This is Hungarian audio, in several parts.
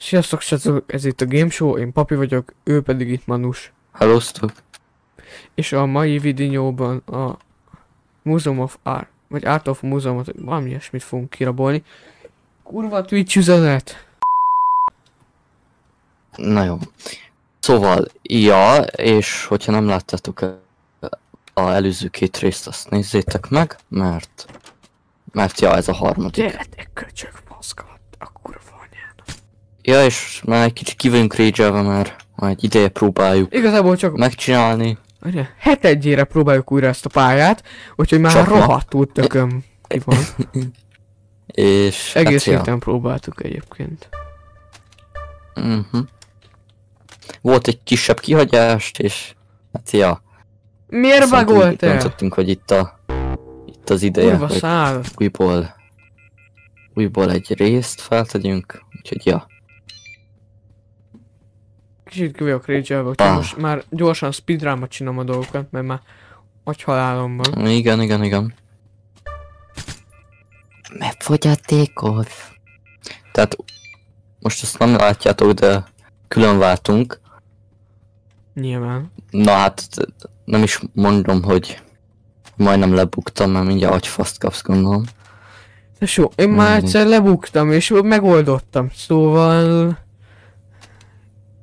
Sziasztok, srácok, ez itt a Game Show, én Papi vagyok, ő pedig itt Manus. Hallóztok? És a mai videóban a Museum of Art, vagy Art of Museum, valami ilyesmit fogunk kirabolni. Kurva Twitch üzenet! Na jó. Szóval, ja, és hogyha nem láttátok a előző két részt, azt nézzétek meg, mert ja, ez a harmadik. Gyertek, köcsög, mozgat, a kurva anyád. Ja, és már egy kicsit ki vagyunk rage-elve, mert már egy ideje próbáljuk Igazából csak megcsinálni. hetedjére próbáljuk újra ezt a pályát, úgyhogy már Csak ma. rohadtul tököm ki van. És Egész hát, ja. héten próbáltuk egyébként. Volt egy kisebb kihagyást, és hát ja. Miért Viszont úgy bagoltál? döntöttünk, hogy itt az ideje, Kurva hogy szál. újból egy részt feltegyünk, úgyhogy ja. Kicsit ki vagyok rage-elve, úgyhogy most már gyorsan speedrunba csinálom a dolgokat, mert már agyhalálom van. Igen. Megfogyatékos. Tehát most ezt nem látjátok, de külön váltunk. Nyilván. Na hát nem is mondom, hogy majdnem lebuktam, mert mindjárt agyfaszt kapsz, gondolom. Tesó, én már egyszer lebuktam és megoldottam, szóval...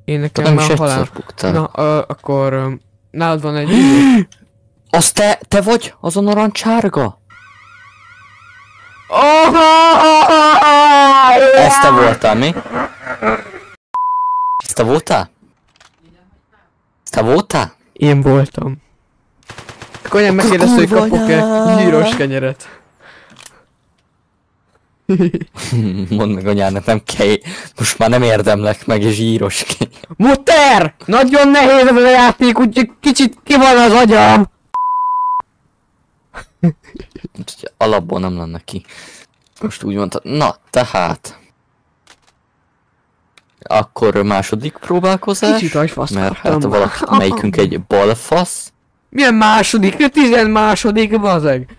Én nekem Nem is már halál... egyszer buktál. Na, akkor... nálad van egy... Az te vagy? Az a narancsárga? Ezt te voltál, mi? Ezt te voltál? Ezt te voltál? Én voltam. Akkor nem megkérdezte, hogy kapok-e gyíros kenyeret. Mondd meg anyának, nem kell. Most már nem érdemlek meg, és zsíros ki. Muter! Nagyon nehéz ez a játék, úgyhogy kicsit ki van az agyam! Úgyhogy alapból nem lenne ki. Most úgy mondtad. Na, tehát. Akkor második próbálkozás. Kicsit agyfasz Mert hát kaptam. valaki, melyikünk egy balfasz. Milyen második? 12. bazeg!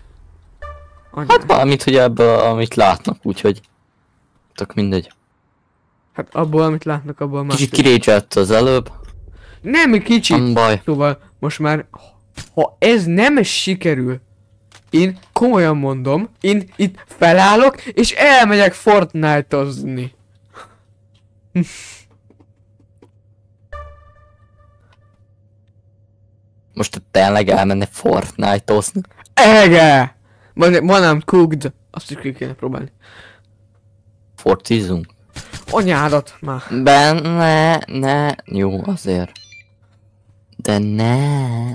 Hát valamit, hogy ebből, amit látnak, úgyhogy... Tök mindegy. Hát abból, amit látnak, abból már... Kicsit kirédzselt az előbb. Nem kicsit! Nem baj. Szóval most már... Ha ez nem sikerül, én komolyan mondom, én itt felállok, és elmegyek Fortnite-ozni. Most te tényleg elmenne Fortnite-ozni? Ege! Van ám cooked. Azt is ki kéne próbálni. Fortizunk? Anyádat már. Ne, jó azért. De ne.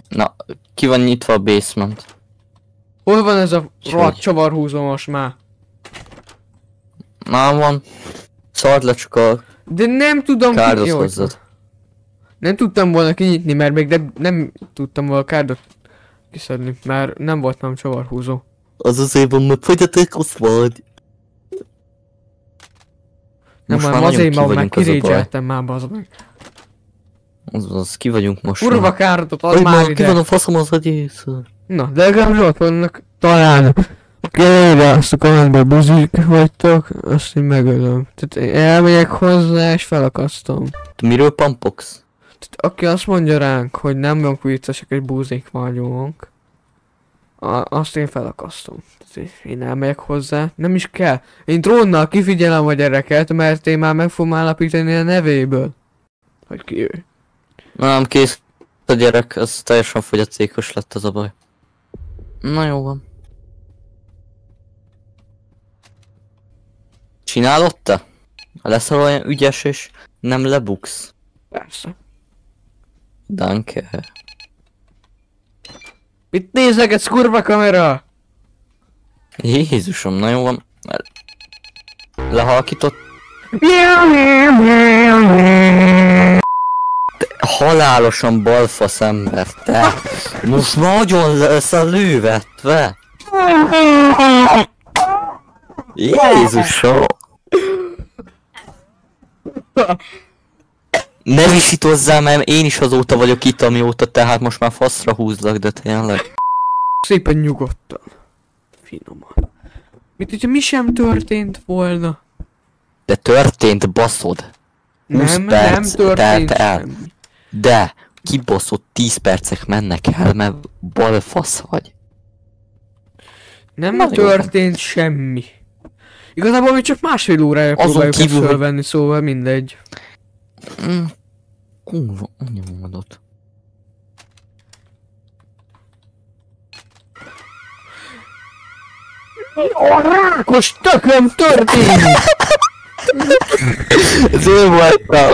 Na, ki van nyitva a basement? Hol van ez a Hogy? rohadt csavarhúzó most már? Na van. Szard le csak a De nem tudom kárdot Jó, hozzad. nem tudtam volna kinyitni, mert még nem tudtam volna a kárdot kiszedni, mert nem volt már csavarhúzó. Az azért van, mert fogyatékos vagy. Nem, Most már már azért nagyon ki már vagyunk, az a baj. kirégyeltem már, bazd meg. Az ki vagyunk most. Kurva már. kárdot, ad Hogy már ki van ide. a faszom az agyész? Na, de legalább ott vannak talán. Oké, azt a kommentben buzik vagytok, azt én megölöm. Tehát én elmegyek hozzá és felakasztom. Miről pampogsz? Tehát aki azt mondja ránk, hogy nem vagyunk viccesek és búzik vagyunk, azt én felakasztom. Tehát én elmegyek hozzá, nem is kell. Én drónnal kifigyelem a gyereket, mert én már meg fogom állapítani a nevéből. Hogy ki ő. Nem, kész a gyerek, az teljesen fogyatékos lett, az a baj. Na jó van. Csinálod te? Leszel olyan ügyes és nem lebuksz? Persze. Danke. Mit nézegetsz, kurva kamera? Jézusom, na jó van. Lehalkított. Halálosan balfasz ember, te. Most nagyon leszel lővetve. Jézusom. Ne visítozzál, mert én is azóta vagyok itt, amióta, tehát most már faszra húzlak, de tényleg. Szépen nyugodtan. Finoman. Mint hogyha mi sem történt volna. De történt, baszod. Nem perc történt telt el. semmi. De kibaszott 10 percek mennek el, mert balfasz vagy. Nem Na, jó történt semmi. Igazából mi csak másfél órája Azon próbáljuk ezt kívül, hogy- fölvenni, szóval mindegy. Kurva, anyumadot. A rákos tököm történik! Ez ő voltam.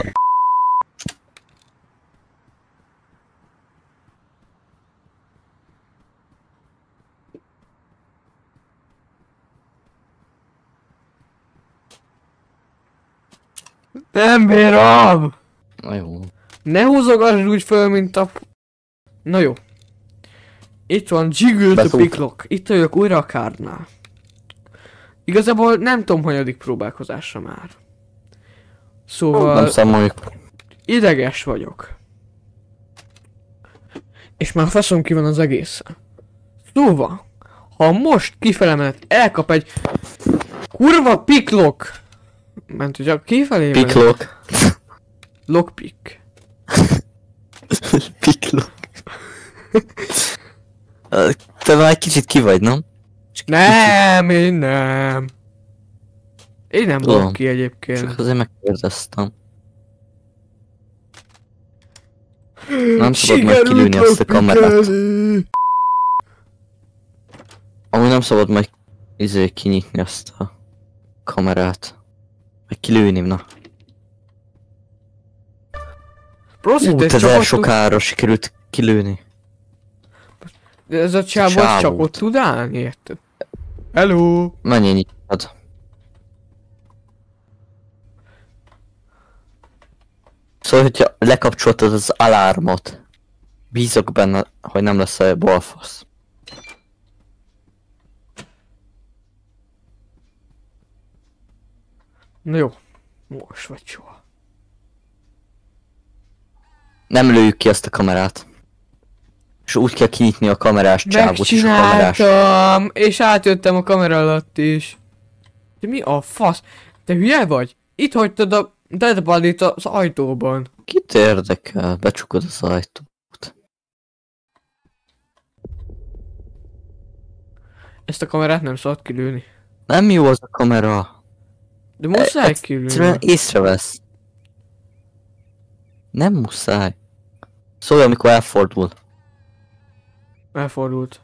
Nem bírom! Na jó. Ne húzogass úgy föl, mint a... Na jó. Itt van Jiggle the Beszúrt. Picklock. Itt vagyok újra a kárnál. Igazából nem tudom, hanyadik próbálkozásra már. Szóval Nem számoljuk. ideges vagyok. És már faszom ki van az egészen. Szóval, ha most kifele menet elkap egy kurva Picklock, ment ugye kifelé menet. Piklok. Lockpick. Piklok. Te már egy kicsit ki vagy, nem? Csak Nem, én nem. Én nem Tudom. vagyok ki egyébként. Csak azért megkérdeztem. Nem szabad majd kilőni azt a kamerát. Amúgy nem szabad majd kinyitni azt a kamerát. Meg kilőni, na. Proszit, Te el sokára sikerült kilőni. De ez a csávó Csávót. csak ott tud állni, érted? Hello! Menj nyitad. Szóval, hogyha lekapcsoltad az alarmot, bízok benne, hogy nem lesz a balfasz. Na jó. Most vagy soha. Nem lőjük ki ezt a kamerát. És úgy kell kinyitni a kamerás csávot és a kamerás. Megcsináltam! És átjöttem a kamera alatt is. De mi a fasz? Te hülye vagy? Itt hagytad a Dead Body-t az ajtóban. Kit érdekel? Becsukod az ajtót. Ezt a kamerát nem szabad kilőni. Nem jó az a kamera. De muszáj Egyszerűen kilőni. észrevesz. Nem muszáj. Szólj, amikor elfordul. Elfordult.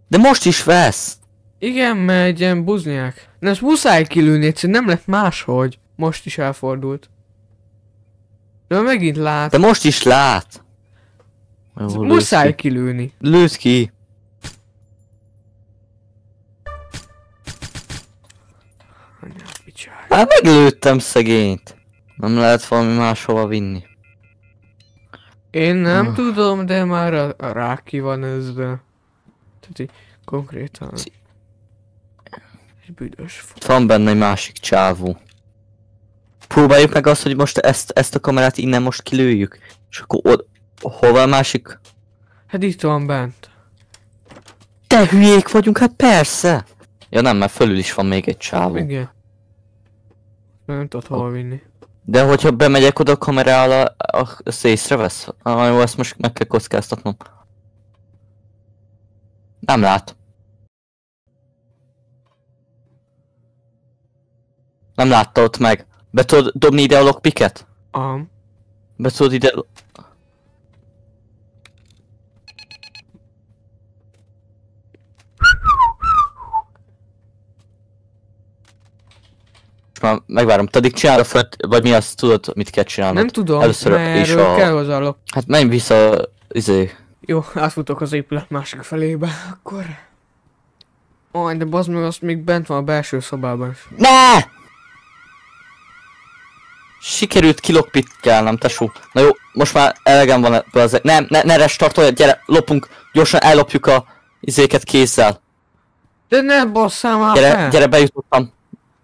De most is vesz! Igen, mert egy ilyen buznyák. De ezt muszáj kilőni, egyszerűen nem lett máshogy. Most is elfordult. De megint lát. De most is lát! Jó, Muszáj lőd ki. kilőni. Lőd ki! Anyám, picsáj. Hát meglőttem szegényt. Nem lehet valami máshova vinni. Én nem Ah. tudom, de már a rák ki van ezzel. Tehát így konkrétan. Egy büdös Van benne egy másik csávó. Próbáljuk meg azt, hogy most ezt a kamerát innen most kilőjük. És akkor hova a másik? Hát itt van bent. Te hülyék vagyunk, hát persze! Ja nem, mert fölül is van még egy csávó. Igen. Nem tudod hova vinni. De hogyha bemegyek oda a kamera alá, azt észrevesz? Jó, ezt most meg kell kockáztatnom. Nem lát. Nem látta ott meg. Be tudod dobni ide a lockpicket? Be tudod ide... Már megvárom, te addig csinálod fönt, vagy mi azt tudod, mit kell csinálnod? Nem tudom, Először mert is kell hozzá a Hát menj vissza, Jó, átfutok az épület másik felébe, akkor... Aj, de bazd meg, azt még bent van a belső szobában. Ne! Sikerült kilokpitkelnem, tesó. Na jó, most már elegem van ebből az... Nem, ne restartolj, gyere, lopunk. Gyorsan ellopjuk a izéket kézzel. De ne basszál már Gyere, fel! gyere, bejutottam.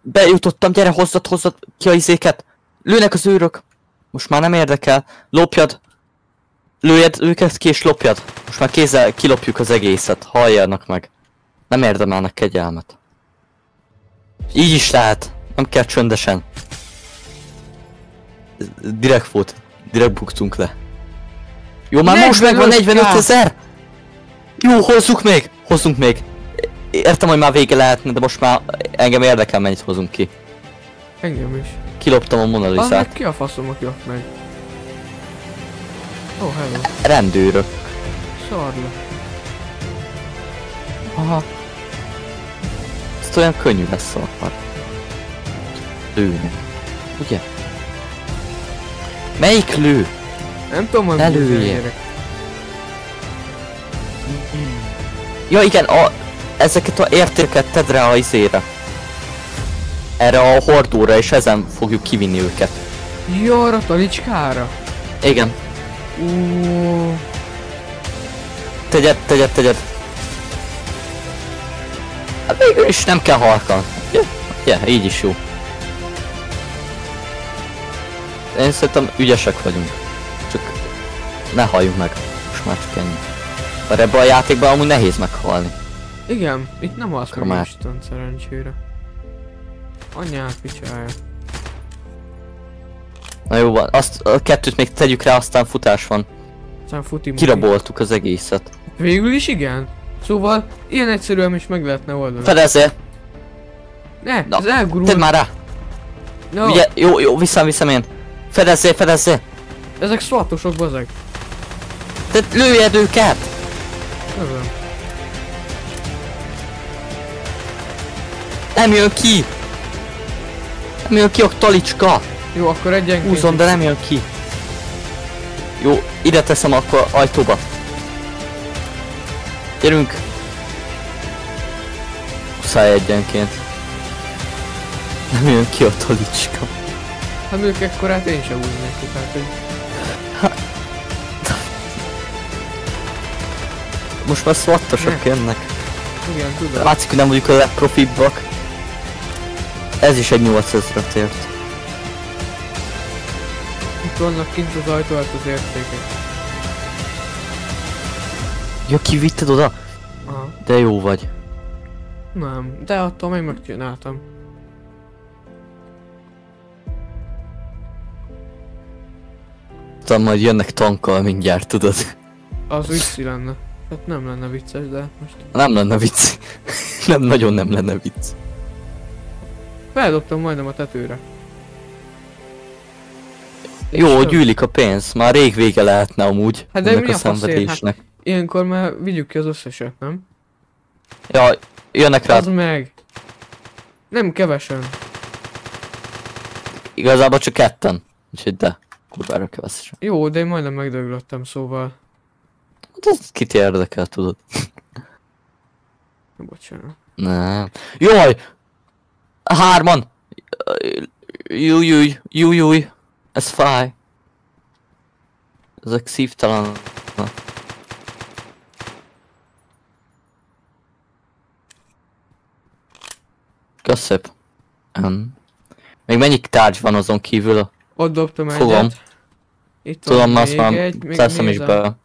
Bejutottam, gyere, hozzad ki a izéket. Lőnek az őrök. Most már nem érdekel. Lopjad. Lőjed őket ki és lopjad. Most már kézzel kilopjuk az egészet. Halljanak meg. Nem érdemelnek kegyelmet. Így is lehet. Nem kell csöndesen. direkt volt. Direkt buktunk le. Jó, már most 45 megvan 45 000. 000! Jó, hozzunk még! Értem, hogy már vége lehetne, de most már engem érdekel, mennyit hozunk ki. Engem is. Kiloptam a Mona Az Lisát. meg ki a faszom, aki ott megy? Oh, hello. Rendőrök. Szarla. Aha. Ez olyan könnyű lesz a lőni. Ugye? Melyik lő? Nem tudom, hogy Előjél. Ja igen, ezeket a értéket tedd rá a izére. Erre a hordóra, és ezen fogjuk kivinni őket. Jó, arra talicskára. Igen. Tegyed. Hát végül is nem kell halkan. Ja, így is jó. Én szerintem ügyesek vagyunk. Csak ne halljunk meg. Most már csak ennyi. Mert ebben a játékban amúgy nehéz meghalni. Igen, itt nem halsz meg Már. Isten szerencsére. Anyát picsája. Na jó van, azt a kettőt még tegyük rá, aztán futás van. Aztán futi. Kiraboltuk az egészet. Végül is igen. Szóval ilyen egyszerűen is meg lehetne oldani. Fedezzél! Ne, Na, ez elgurul. tedd már rá! No, Ugye, jó, viszem én. Fedezzél! ezek szlatosok, bazeg. Te lőjed őket! Öröm. Nem jön ki! Nem jön ki a talicska! Jó, akkor egyenként. Húzom, de nem jön ki. Jó, ide teszem akkor ajtóba. Gyerünk! Muszáj egyenként. Nem jön ki a talicska. Hát ők ekkorát én sem húznék ki, tehát hogy... Most már SWAT-osok jönnek. Igen, tudom. Látszik, hogy nem vagyunk a legprofibbak. Ez is egy 8000-et ért. Itt vannak kint az ajtó előtt az értékek. Ja, kivitted oda? Aha. De jó vagy. Nem, de attól még megcsináltam. Tudom, majd jönnek tankkal mindjárt, tudod. Az vicci lenne. Hát nem lenne vicces, de most... Nem lenne vicc. Nem, nagyon nem lenne vicc. Feldobtam majdnem a tetőre. Jó, És gyűlik a pénz. Már rég vége lehetne amúgy. Hát de ennek mi a a faszért? szenvedésnek. ilyenkor már vigyük ki az összeset, nem? Ja, jönnek rá. Az meg. Nem kevesen. Igazából csak ketten. Úgyhogy de. Kurvára kevesen. Jó, de én majdnem megdöglöttem, szóval... Hát ez kit érdekel, tudod. Bocsánat. Nem. Jaj! Hárman! Júj. Ez fáj. Ezek szívtalan. Köszép. Még mennyi tárgy van azon kívül? Ott dobtam egyet. Fogom. Itt Tudom, van azt még már egy, még teszem is nézem. be.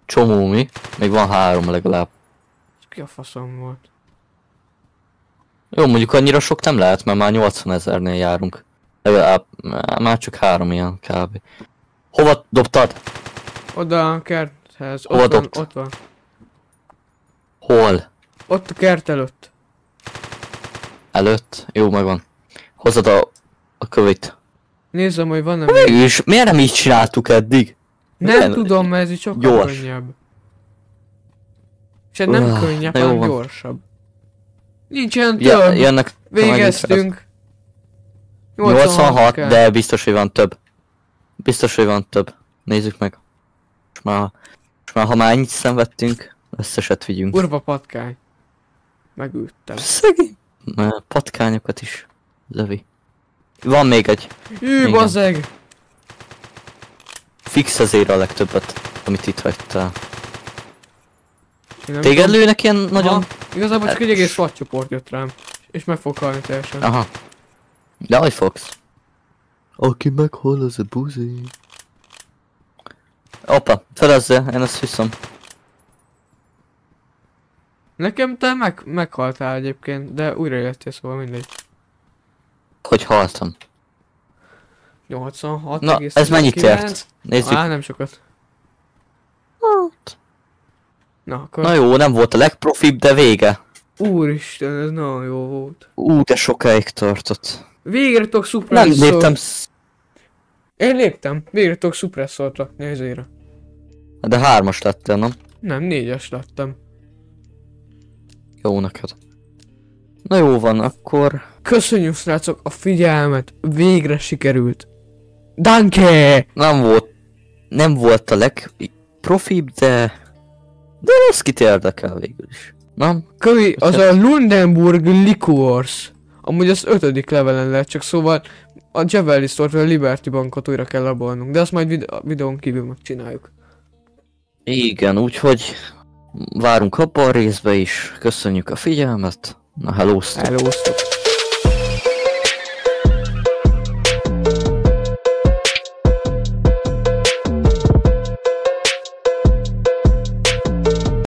Csomó mi? Még van 3 legalább. Ki a faszom volt? Jó, mondjuk annyira sok nem lehet, mert már 80 000-nél járunk. Legalább, már csak 3 ilyen kb. Hova dobtad? Oda a kerthez. Hova Ott van, dobt? ott van. Hol? Ott a kert előtt. Előtt? Jó, megvan. Hozod a kövét. Nézzem, hogy van-e még. És miért nem így csináltuk eddig? Nem milyen- tudom, mert ez így sokkal gyors. könnyebb. És nem könnyebb, na jó hanem van. gyorsabb. Nincsen Ja, több. jönnek. Végeztünk. 86, kell. de biztos, hogy van több. Biztos, hogy van több. Nézzük meg. Most már ha már ennyit szenvedtünk, összeset vigyünk. Urva patkány. Megültem. Szegény. Patkányokat is lövi. Van még egy. Hű, Igen. bazeg! Fix azért a legtöbbet, amit itt hagytál. Én nem Téged tudom. lőnek ilyen nagyon... Aha, igazából csak egy egész SWAT csoport jött rám. És meg fog halni teljesen. Aha. De hogy fogsz? Aki meghal, az a buzi. Opa, felezzél, én ezt hiszem. Nekem te meghaltál egyébként, de újra jöttél, szóval mindegy. Hogy haltam. 86. Na, ez mennyit ért? Nézzük. Nem sokat. Na, akkor... Na jó, nem volt a legprofibb, de vége. Úristen, ez nagyon jó volt. De sokáig tartott. Végre tudok Nem szupresszort. léptem. Én léptem. Végre tudok szupresszort rakni ezére. De 3-as lettél, nem? Nem, 4-es lettem. Jó neked. Na jó van, akkor... Köszönjük srácok a figyelmet. Végre sikerült. Danke! Nem volt a legprofibb, de az kit érdekel végül is. Nem? Kövi, az a Lundenburg Liquors. Amúgy az 5. levelen lehet, csak szóval a Javelin Store-t, a Liberty Bankot újra kell rabolnunk, de azt majd videón kívül megcsináljuk. Igen, úgyhogy várunk abba a részbe is. Köszönjük a figyelmet. Na, hellóztok. Hello.